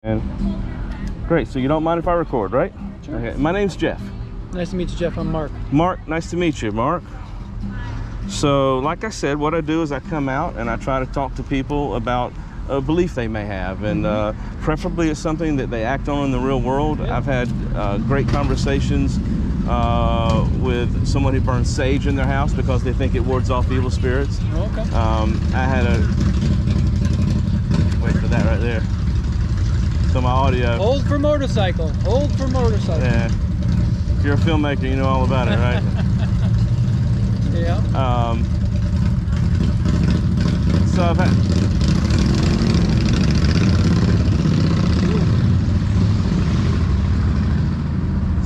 And great. So you don't mind if I record, right? Sure. Okay. My name's Jeff. Nice to meet you, Jeff. I'm Mark. Mark, nice to meet you, Mark. So, like I said, what I do is I come out and I try to talk to people about a belief they may have, and preferably it's something that they act on in the real world. Yeah. I've had great conversations with someone who burns sage in their house because they think it wards off evil spirits. Oh, okay. I had a... Wait for that right there. So my audio. Old for motorcycle. Old for motorcycle. Yeah. If you're a filmmaker, you know all about it, right? Yeah. So I've had...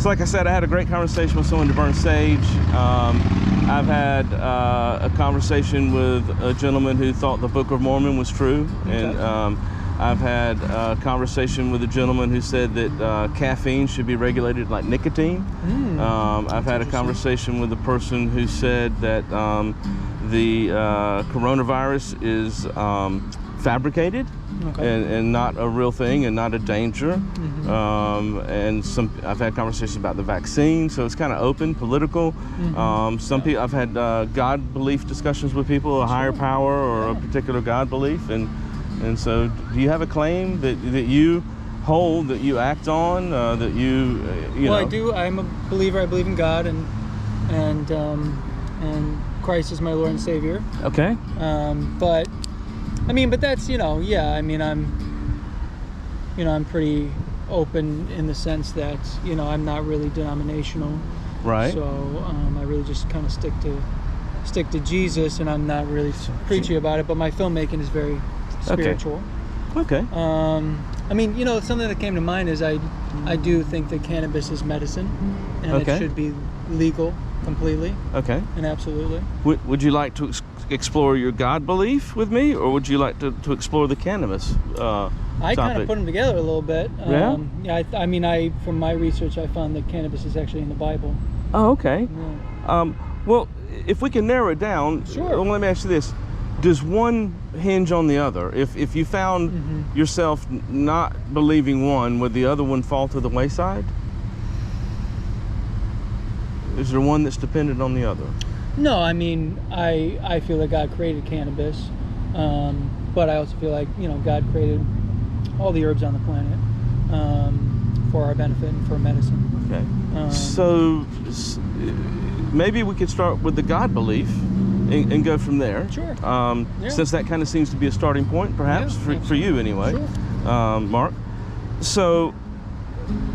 So like I said, I had a great conversation with someone to burn sage. I've had a conversation with a gentleman who thought the Book of Mormon was true. Okay. And I've had a conversation with a gentleman who said that caffeine should be regulated like nicotine. I've had a conversation with a person who said that the coronavirus is fabricated. Okay. And not a real thing and not a danger. And I've had conversations about the vaccine, so it's kind of open, political. People, I've had God belief discussions with people, a higher power or a particular God belief. And so, do you have a claim that you hold, that you act on, that you know? Well, I do. I'm a believer. I believe in God and Christ is my Lord and Savior. Okay. But that's, I'm pretty open in the sense that, I'm not really denominational. Right. So I really just kind of stick to Jesus, and I'm not really preachy about it, but my filmmaking is very spiritual. Okay. Something that came to mind is I do think that cannabis is medicine, and Okay. it should be legal completely. Okay. And absolutely. Would you like to explore your God belief with me, or would you like to explore the cannabis I kind topic? of put them together a little bit. Yeah? From my research, I found that cannabis is actually in the Bible. Oh, okay. Yeah. Well, if we can narrow it down, Sure. Let me ask you this. Does one hinge on the other? If you found yourself not believing one, would the other one fall to the wayside? Is there one that's dependent on the other? No, I feel that God created cannabis, but I also feel like, God created all the herbs on the planet for our benefit and for medicine. Okay. So maybe we could start with the God belief and go from there. Sure. Since that kind of seems to be a starting point, perhaps, for you anyway, Sure. Mark. So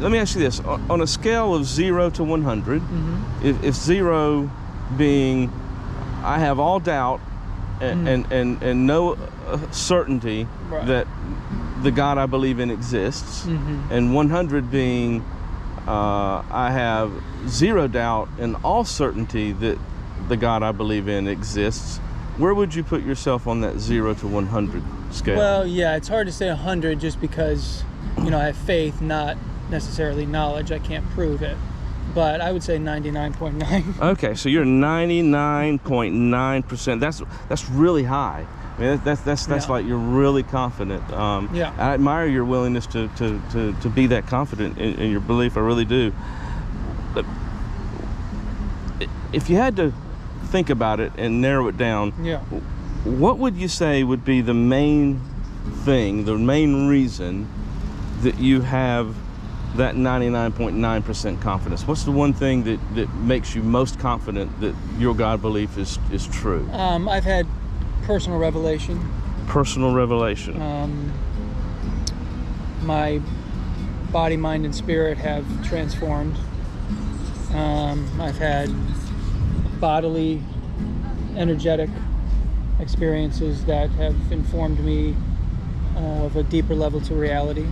let me ask you this. On a scale of 0 to 100, if 0 being I have all doubt and no certainty Right. that the God I believe in exists, and 100 being I have 0 doubt and all certainty that the God I believe in exists, where would you put yourself on that 0 to 100 scale? Well, yeah, it's hard to say 100 just because, I have faith, not necessarily knowledge. I can't prove it. But I would say 99.9. Okay, so you're 99.9%. That's really high. I mean, that's like you're really confident. Yeah. I admire your willingness to be that confident in your belief. I really do. But if you had to think about it and narrow it down, Yeah. what would you say would be the main thing, the main reason that you have that 99.9% confidence? What's the one thing that makes you most confident that your God belief is true? I've had personal revelation. Personal revelation. My body, mind, and spirit have transformed. I've had bodily, energetic experiences that have informed me of a deeper level to reality.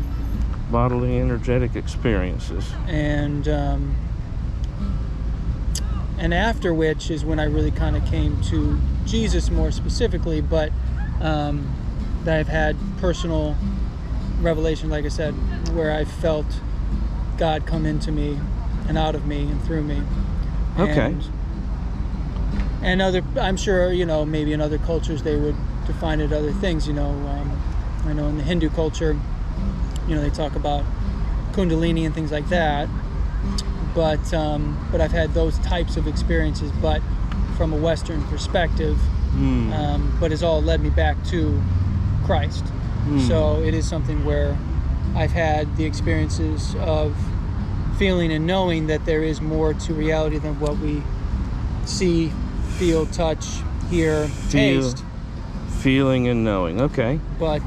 Bodily, energetic experiences. And after which is when I really kind of came to Jesus more specifically, but that I've had personal revelation, like I said, where I felt God come into me and out of me and through me. Okay. And I'm sure, maybe in other cultures they would define it other things, I know in the Hindu culture, they talk about Kundalini and things like that. But I've had those types of experiences, but from a Western perspective. But it's all led me back to Christ. So it is something where I've had the experiences of feeling and knowing that there is more to reality than what we see, feel, touch, hear, taste. Feeling and knowing. Okay. But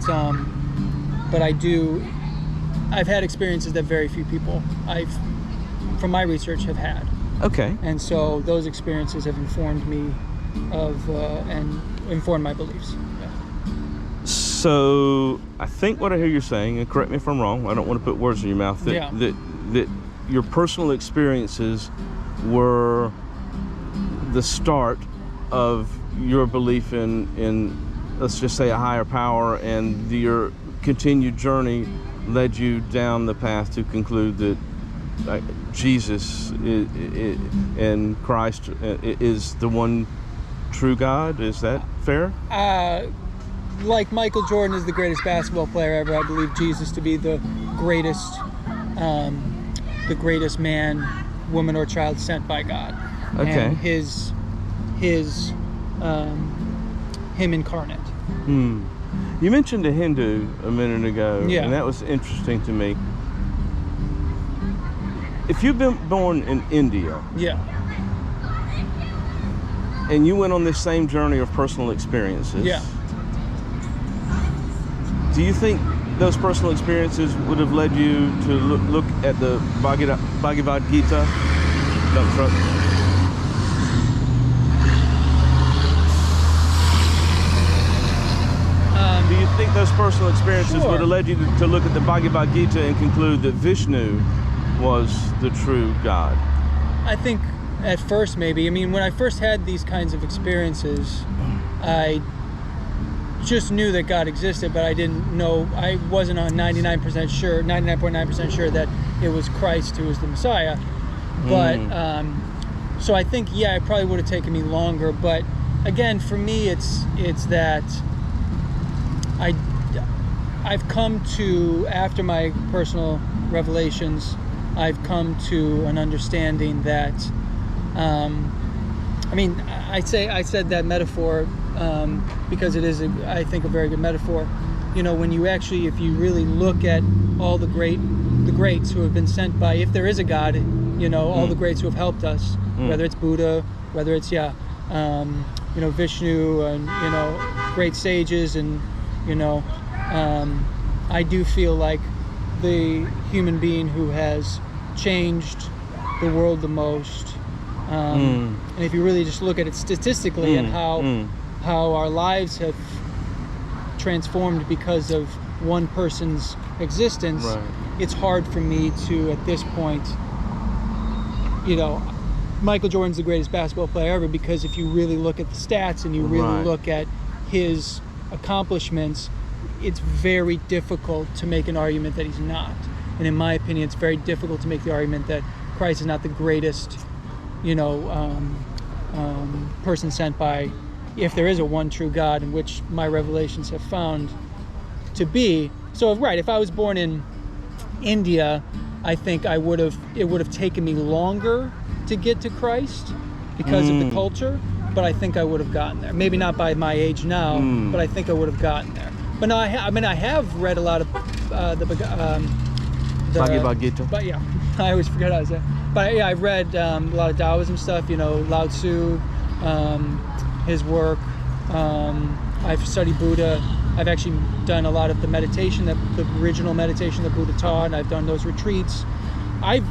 I've had experiences that very few people from my research have had. Okay. And so those experiences have informed me and informed my beliefs. Yeah. So I think what I hear you saying, and correct me if I'm wrong, I don't want to put words in your mouth, that your personal experiences were the start of your belief in let's just say a higher power, and your continued journey led you down the path to conclude that Jesus and Christ is the one true God. Is that fair? Like Michael Jordan is the greatest basketball player ever, I believe Jesus to be the greatest man, woman, or child sent by God. Okay. And him incarnate. You mentioned a Hindu a minute ago, Yeah. and that was interesting to me. If you've been born in India, Yeah. and you went on this same journey of personal experiences, Yeah. do you think those personal experiences would have led you to look at the Bhagavad Gita? Dump truck. Do you think those personal experiences Sure. would have led you to look at the Bhagavad Gita and conclude that Vishnu was the true God? I think at first maybe. I mean, when I first had these kinds of experiences, I just knew that God existed, but I didn't know, I wasn't on 99.9% sure that it was Christ who was the Messiah. But, so I think, yeah, it probably would have taken me longer. But again, for me, it's that I've come to, after my personal revelations, I've come to an understanding that, I mean, I said that metaphor because it is, I think, a very good metaphor. When you actually, if you really look at all the greats who have been sent by, if there is a God, all the greats who have helped us, whether it's Buddha, whether it's Vishnu, and great sages, and I do feel like the human being who has changed the world the most, and if you really just look at it statistically and how our lives have transformed because of one person's existence, Right. It's hard for me to, at this point, Michael Jordan's the greatest basketball player ever, because if you really look at the stats and you really Right. look at his accomplishments, it's very difficult to make an argument that he's not. And in my opinion, it's very difficult to make the argument that Christ is not the greatest, person sent by, if there is a one true God, in which my revelations have found to be. So, right, if I was born in India, I think it would have taken me longer to get to Christ because of the culture, but I think I would have gotten there. Maybe not by my age now, but I think I would have gotten there. But no, I have read a lot of the Bhagavad Gita. But yeah, I always forget how to say it. But yeah, I've read a lot of Taoism stuff, Lao Tzu, his work. I've studied Buddha. I've actually done a lot of the meditation, the original meditation that Buddha taught, and I've done those retreats. I've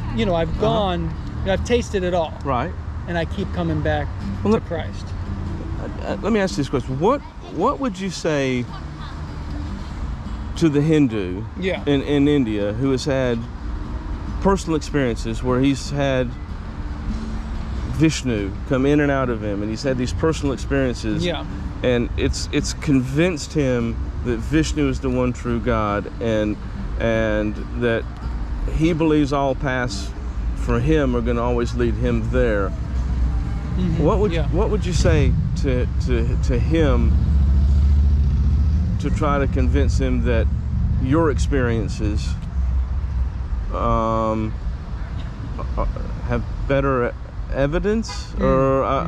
gone, I've tasted it all. Right. And I keep coming back to Christ. Let me ask you this question. What would you say to the Hindu in India who has had personal experiences where he's had Vishnu come in and out of him, and he's had these personal experiences, and it's convinced him that Vishnu is the one true God, and that he believes all paths for him are going to always lead him there. What would you say to him to try to convince him that your experiences have better evidence, or I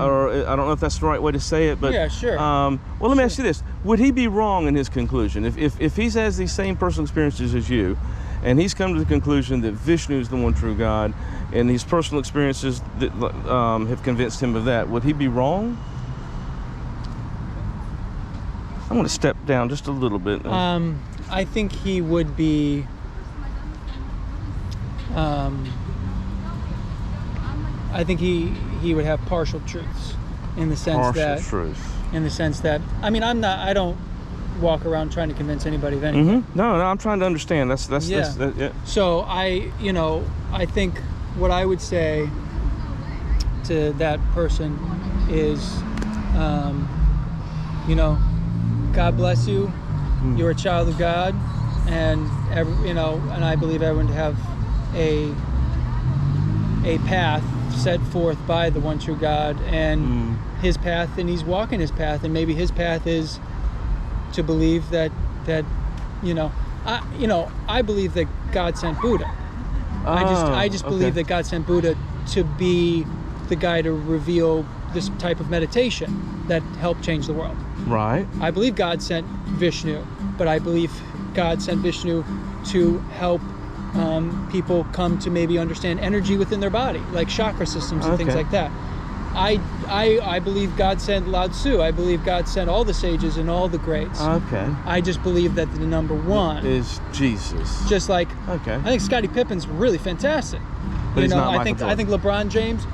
don't know if that's the right way to say it, but yeah, sure. Well, let me ask you this: would he be wrong in his conclusion if he has these same personal experiences as you, and he's come to the conclusion that Vishnu is the one true God, and his personal experiences that have convinced him of that? Would he be wrong? I'm going to step down just a little bit. I think he would be. I think he would have partial truths, in the sense that I mean, I don't walk around trying to convince anybody of anything. No, I'm trying to understand. That's yeah. So I think what I would say to that person is, God bless you. You're a child of God, and and I believe everyone to have a path set forth by the one true God, and his path, and he's walking his path, and maybe his path is to believe that I believe that God sent Buddha. I just believe that God sent Buddha to be the guy to reveal this type of meditation that helped change the world. Right. I believe God sent Vishnu, but I believe God sent Vishnu to help people come to maybe understand energy within their body, like chakra systems and things like that. I believe God sent Lao Tzu. I believe God sent all the sages and all the greats. Okay. I just believe that the number one is Jesus. Just like, okay. I think Scottie Pippen's really fantastic. But he's not I think LeBron James.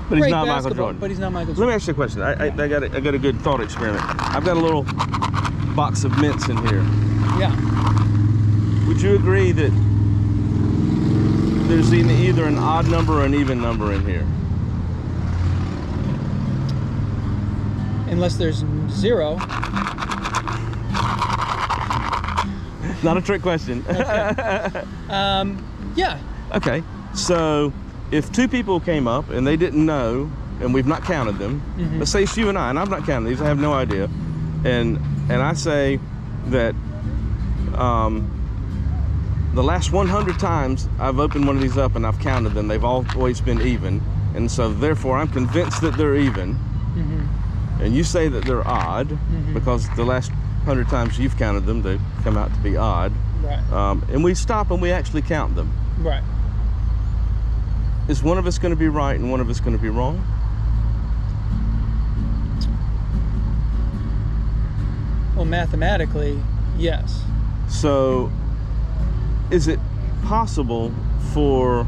But he's not Michael Jordan. But he's not Michael Jordan. Let me ask you a question. I got a good thought experiment. I've got a little box of mints in here. Yeah. Would you agree that there's either an odd number or an even number in here? Unless there's zero. Not a trick question. Okay. Yeah. Okay. So if two people came up and they didn't know, and we've not counted them, let's say it's you and I've not counted these, I have no idea, and I say that the last 100 times I've opened one of these up and I've counted them, they've always been even, and so therefore I'm convinced that they're even, and you say that they're odd because the last 100 times you've counted them, they've come out to be odd. Right. And we stop and we actually count them. Right. Is one of us going to be right and one of us going to be wrong? Well, mathematically, yes. So, is it possible for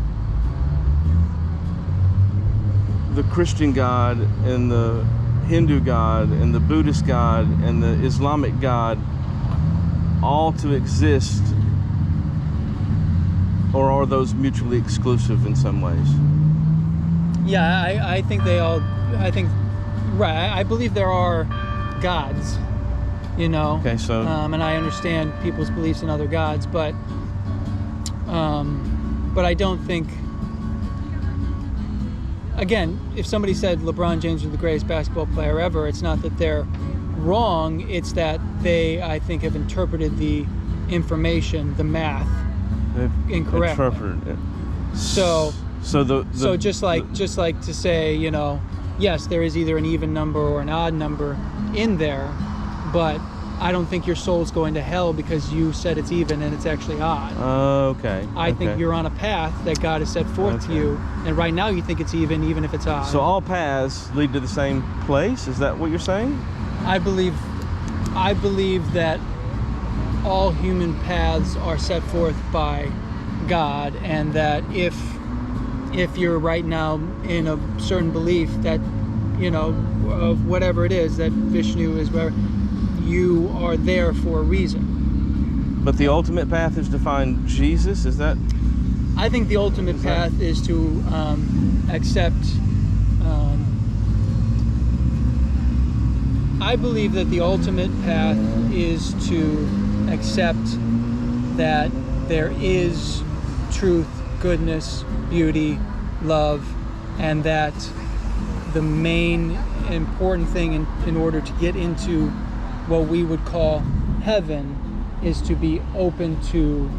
the Christian God and the Hindu God and the Buddhist God and the Islamic God all to exist, or are those mutually exclusive in some ways? Yeah, I think they all, right, I believe there are gods, Okay, so... and I understand people's beliefs in other gods, but I don't think, again, if somebody said LeBron James was the greatest basketball player ever, it's not that they're wrong, it's that they, I think, have interpreted the information, the math, incorrectly. Interpreted it. So just like to say, yes, there is either an even number or an odd number in there, but I don't think your soul's going to hell because you said it's even and it's actually odd. Okay. I think you're on a path that God has set forth to you, and right now you think it's even if it's odd. So all paths lead to the same place? Is that what you're saying? I believe that all human paths are set forth by God, and that if you're right now in a certain belief that, of whatever it is, that Vishnu is whatever, you are there for a reason. But the ultimate path is to find Jesus, is that? I think the ultimate path is to accept, I believe that the ultimate path is to accept that there is truth, goodness, beauty, love, and that the main important thing in order to get into what we would call heaven is to be open to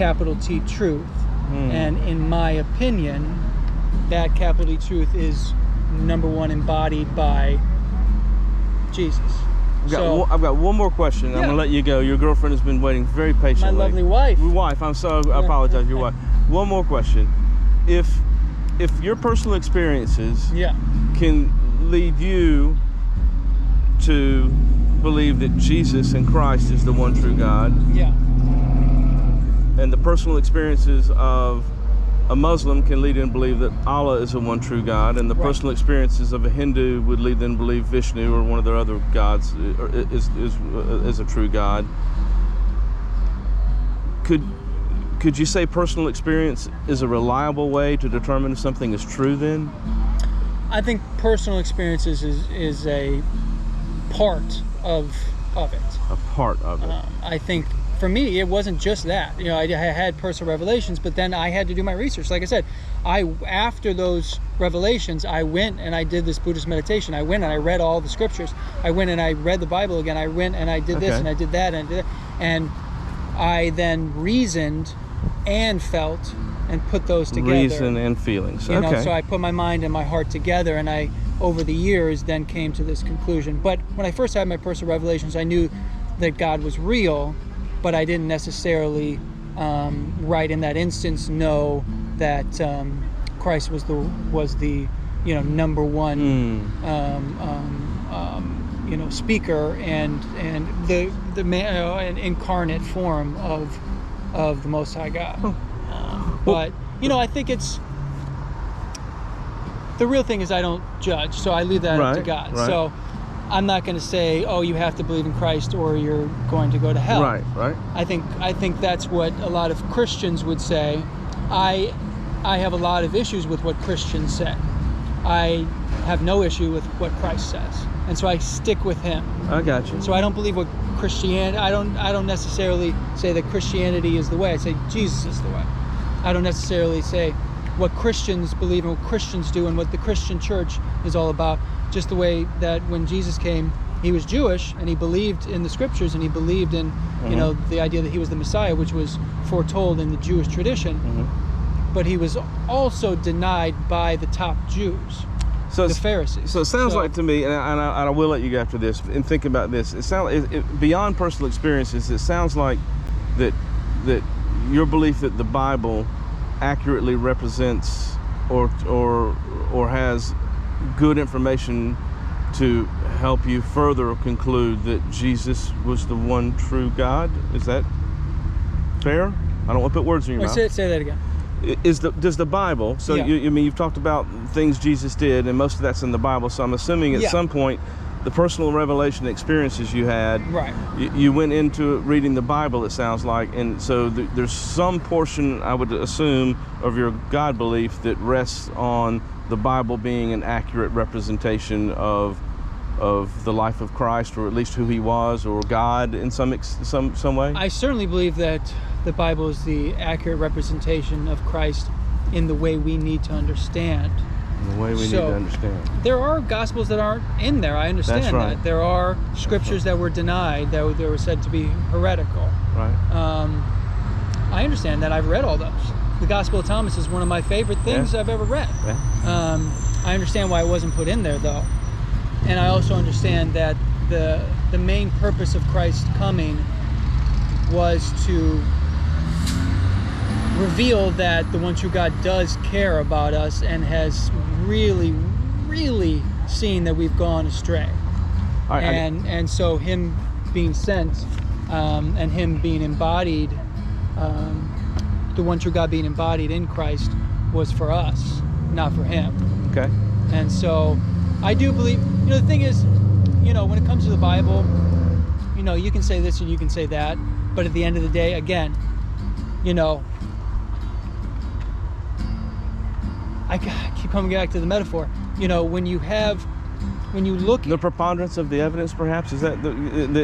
capital T truth. And in my opinion, that capital T truth is number one embodied by Jesus. I've got one more question. Yeah. I'm gonna let you go. Your girlfriend has been waiting very patiently. My lovely wife. Your wife. I apologize. Your wife. One more question. If your personal experiences can lead you to believe that Jesus and Christ is the one true God, and the personal experiences of a Muslim can lead them to believe that Allah is the one true God, and the personal experiences of a Hindu would lead them to believe Vishnu or one of their other gods is a true God. Could you say personal experience is a reliable way to determine if something is true then? I think personal experiences is a part of it. A part of it. I think for me, it wasn't just that. You know, I had personal revelations, but then I had to do my research. Like I said, after those revelations, I went and I did this Buddhist meditation. I went and I read all the scriptures. I went and I read the Bible again. I went and I did this and I did that and I did that. And I then reasoned and felt and put those together. Reason and feelings. You know, so I put my mind and my heart together, and I, over the years, then came to this conclusion. But when I first had my personal revelations, I knew that God was real, but I didn't necessarily, right in that instance, know that Christ was the number one speaker and the man, an incarnate form of the Most High God. But I think it's the real thing is I don't judge, so I leave that up to God. Right. So I'm not going to say, oh, you have to believe in Christ or you're going to go to hell. Right. I think that's what a lot of Christians would say. I have a lot of issues with what Christians say. I have no issue with what Christ says, and so I stick with him. I got you. So I don't believe what Christianity. I don't necessarily say that Christianity is the way. I say Jesus is the way. I don't necessarily say what Christians believe and what Christians do and what the Christian church is all about. Just the way that when Jesus came, he was Jewish and he believed in the scriptures and he believed in the idea that he was the Messiah, which was foretold in the Jewish tradition. But he was also denied by the top Jews, the Pharisees. So it sounds like to me, and I will let you go after this, and think about this. It sounds beyond personal experiences. It sounds like that your belief that the Bible accurately represents or has good information to help you further conclude that Jesus was the one true God. Is that fair? I don't want to put words in your mouth. Say that again. Does the Bible, so you've talked about things Jesus did, and most of that's in the Bible, so I'm assuming at some point the personal revelation experiences you had, you went into reading the Bible, it sounds like, and so there's some portion, I would assume, of your God belief that rests on the Bible being an accurate representation of the life of Christ, or at least who he was, or God in some way? I certainly believe that the Bible is the accurate representation of Christ in the way we need to understand. The way we need to understand. There are gospels that aren't in there. I understand that. There are scriptures that were denied, that were said to be heretical. Right. I understand that. I've read all those. The Gospel of Thomas is one of my favorite things I've ever read. Yeah. I understand why it wasn't put in there, though. And I also understand that the main purpose of Christ coming was to reveal that the one true God does care about us and has really, really seen that we've gone astray. And so him being sent and him being embodied, the one true God being embodied in Christ was for us, not for him. Okay. And so I do believe, the thing is, when it comes to the Bible, you can say this and you can say that, but at the end of the day, again, I keep coming back to the metaphor. When you look, the preponderance of the evidence, perhaps, is that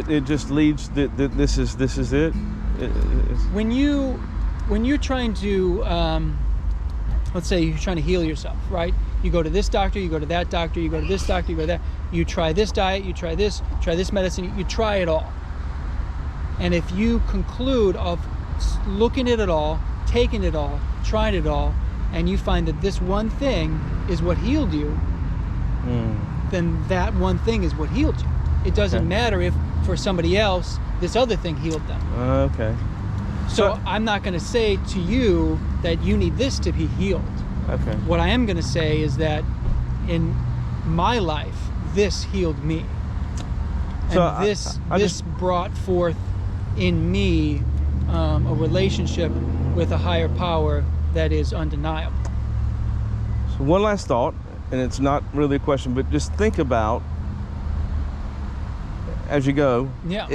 it just leads that this is it. When you're trying to, let's say you're trying to heal yourself, right? You go to this doctor, you go to that doctor, you go to this doctor, you go to that. You try this diet, you try this medicine, you try it all. And if you conclude looking at it all, taking it all, trying it all, and you find that this one thing is what healed you, then that one thing is what healed you. It doesn't matter if for somebody else this other thing healed them. Okay. So I'm not going to say to you that you need this to be healed. Okay. What I am going to say is that in my life, this healed me. And So this I this brought forth in me a relationship with a higher power that is undeniable. So one last thought, and it's not really a question, but just think about as you go. Yeah.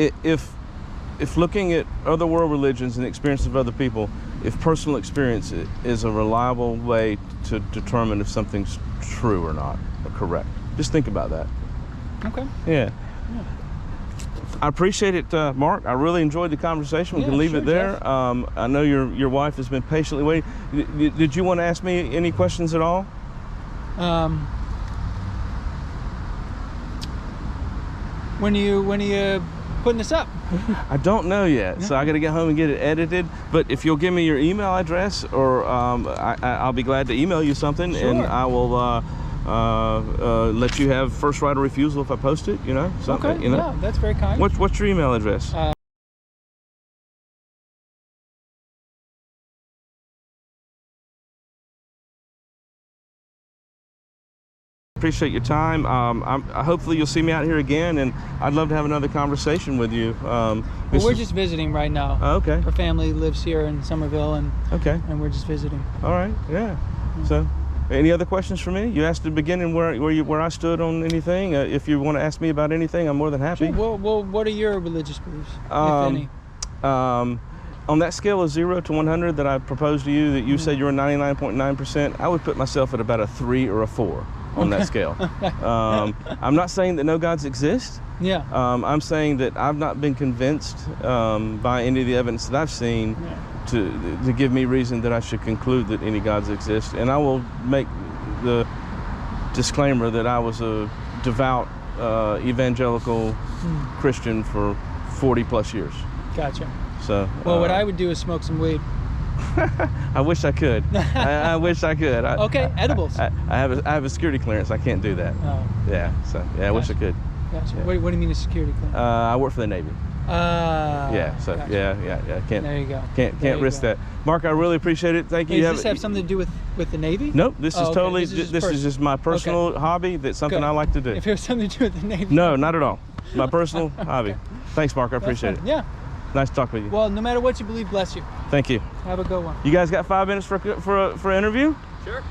If looking at other world religions and the experience of other people, if personal experience is a reliable way to determine if something's true or not, or correct. Just think about that. Okay. Yeah. I appreciate it, Mark. I really enjoyed the conversation. We can leave it there. I know your wife has been patiently waiting. Did you want to ask me any questions at all? When are you putting this up? I don't know yet, so I got to get home and get it edited. But if you'll give me your email address, or I'll be glad to email you something, and I will let you have first right of refusal if I post it. You know, something. Okay. You know? Yeah, that's very kind. What's your email address? Appreciate your time. Hopefully you'll see me out here again, and I'd love to have another conversation with you. Well, we're just visiting right now. Oh, okay. Our family lives here in Somerville, and we're just visiting. All right. Yeah. So, any other questions for me? You asked at the beginning where I stood on anything. If you want to ask me about anything, I'm more than happy. Sure. Well, what are your religious beliefs, if any? On that scale of 0 to 100 that I proposed to you, that you said you were 99.9%, I would put myself at about a 3 or a 4 on that scale. I'm not saying that no gods exist. Yeah. I'm saying that I've not been convinced by any of the evidence that I've seen to give me reason that I should conclude that any gods exist. And I will make the disclaimer that I was a devout evangelical Christian for 40 plus years. Gotcha. So. Well, what I would do is smoke some weed. I wish I could. I wish I could. Okay, edibles. I have a security clearance. I can't do that. Oh. Yeah. So I wish I could. Gotcha. Yeah. What do you mean a security clearance? I work for the Navy. Yeah. So gotcha. yeah. Can't. There you go. Can't risk that. Mark, I really appreciate it. Thank you. Does this have something to do with the Navy? Nope. This is totally. This is just my personal hobby. That's something I like to do. If it was something to do with the Navy. No, not at all. My personal hobby. Thanks, Mark. I appreciate it. Yeah. Nice to talk with you. Well, no matter what you believe, bless you. Thank you. Have a good one. You guys got 5 minutes for an interview? Sure.